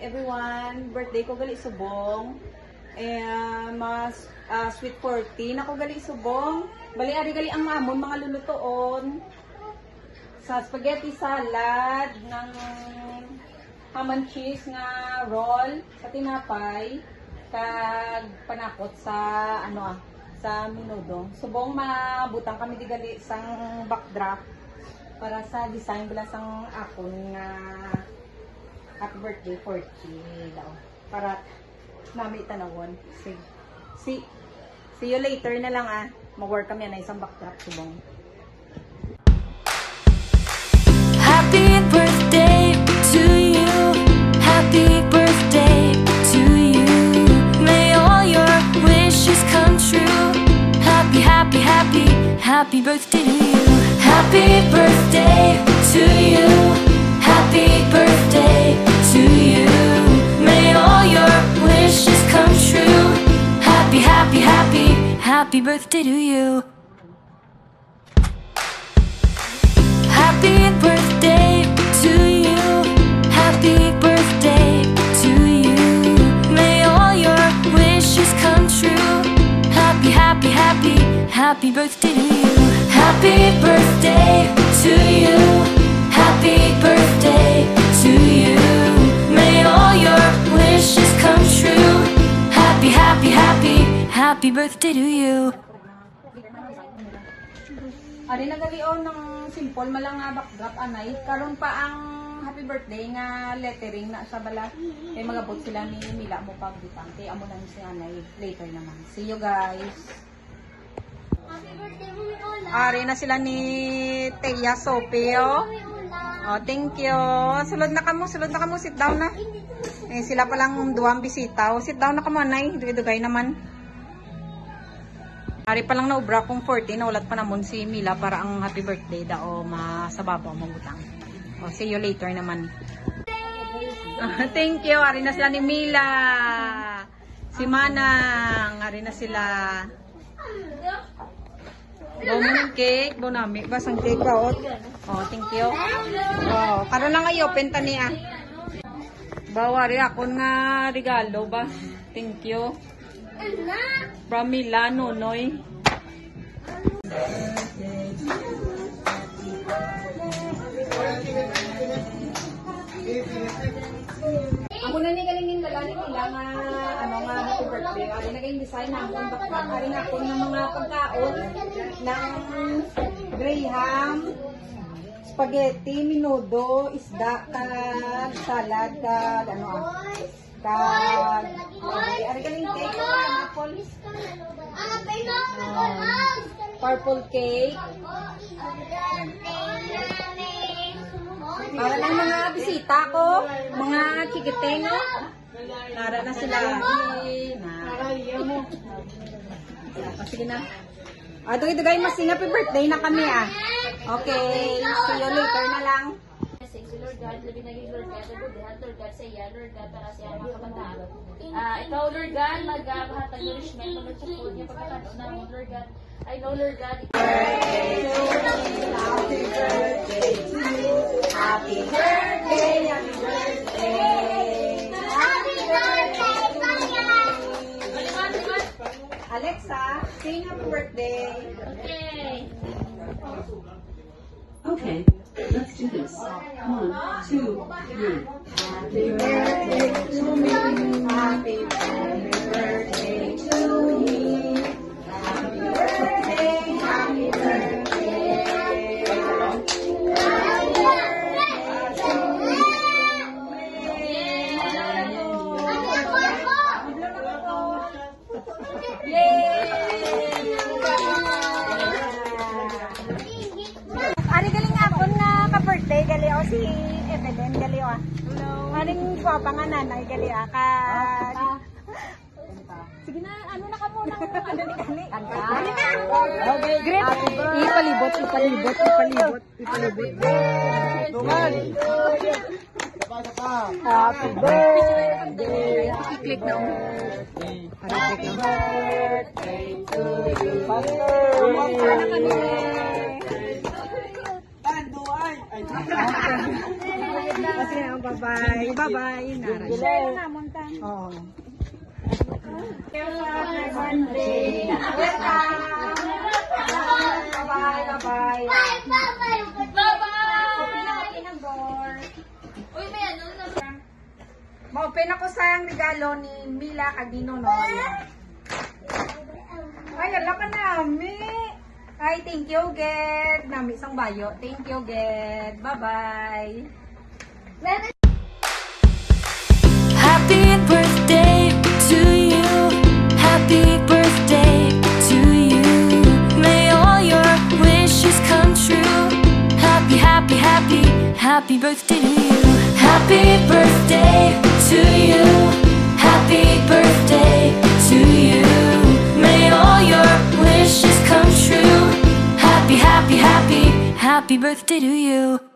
everyone. Birthday ko gali subong. Mas sweet 14 ako gali subong. Bali ari gali ang amon mga lulutoon. Sa spaghetti salad ng ham and cheese nga roll sa tinapay kag panakot sa sa minudo. Subong mabutang kami digali sang backdrop para sa design bala sang akon nga happy birthday 40 daw. Para nami tanawon. See you later na lang Mag-work kami na isang backdrop subong. Happy birthday to you. Happy birthday to you. May all your wishes come true. Happy, happy, happy, happy birthday to you. Happy birthday to you. Happy birthday to you. May all your wishes come true. Happy, happy, happy, happy birthday to you. Happy birthday to you. Happy birthday to you. May all your wishes come true. Happy, happy, happy, happy birthday to you. Happy birthday to you. Happy birthday to you. May all your wishes come true. Happy, happy, happy, happy birthday to you. Ari nagalion ng simple malang nga backdrop anay. Karon pa ang happy birthday nga lettering na sa bala. Kay magabot sila ni Mila mo pagbutang. Kay amo na si anay later naman. See you guys. Happy birthday mo, Lola. Ari na sila ni Teya Sopio. Oh, thank you. Sulod na kamo, sit down na. Sila pa lang duwang bisita. Sit down na kamo anay. Dugay naman. Ari pa lang na ubra kong 14, naulat pa namon si Mila para ang happy birthday daw masababaw mong utang. O, see you later naman. Thank you. Ari na sila ni Mila. Si Manang. Ari na sila. Bawa mo ng cake. Bawa namin. Basang cake ba? O, thank you. O, karoon lang kayo. Penta niya. Bawa rin ako nga regalo ba? Thank you. From Mila, Nonoy. Ako na ni galingin lalani nila nga nga happy birthday. Ari na kayong design na akong backpack. Ari na ako ng mga pagkaon ng graham, spaghetti, minudo, isda, kag salad, kag ari galing cake o apple. Purple cake. Para lang mga bisita ko, mga chikitengo. Nara na sila. Sige na. Dugay masing happy birthday na kami Okay, see you later na lang. Lord God, labi naging Lord God, nabudihan, Lord God, sa iya, Lord God, para sa mga kabataan. Ikaw, Lord God, magbahat ng nourishment, mag-support niya pagkakano namin, Lord God. I know, Lord God, Happy birthday to you. Happy birthday, happy birthday. Happy birthday, Alexa, sing happy birthday. Okay. Okay, let's do this. 1, 2, 3. Happy birthday to me. Happy birthday to me. Happy birthday, happy birthday. Ari galing ako na ka-birthday gali si Evelyn gali Hello. Aring gwapa nga nanay gali ka. Sige na, ano na ka muna ano ni kani? Okay, great. Ipalibot. Happy birthday. I-click na Happy birthday to you. Tanduay. Kasi bye-bye. Bye-bye. Share na naman ta. Oo. Happy birthday. Welcome. Bye-bye. Bye-bye. Open ang door. Uy, may ano na. Ma-open ako sa regalo ni Mila Cagino noon. Ay, ala ka nami. Ay, thank you, Ged. Nami isang bayo. Thank you, Ged. Bye-bye. Happy birthday to you. Happy birthday to you. May all your wishes come true. Happy, happy, happy, happy birthday to you. Happy birthday to you. Happy birthday to you. May all your wishes come true. Happy, happy, happy, happy birthday to you.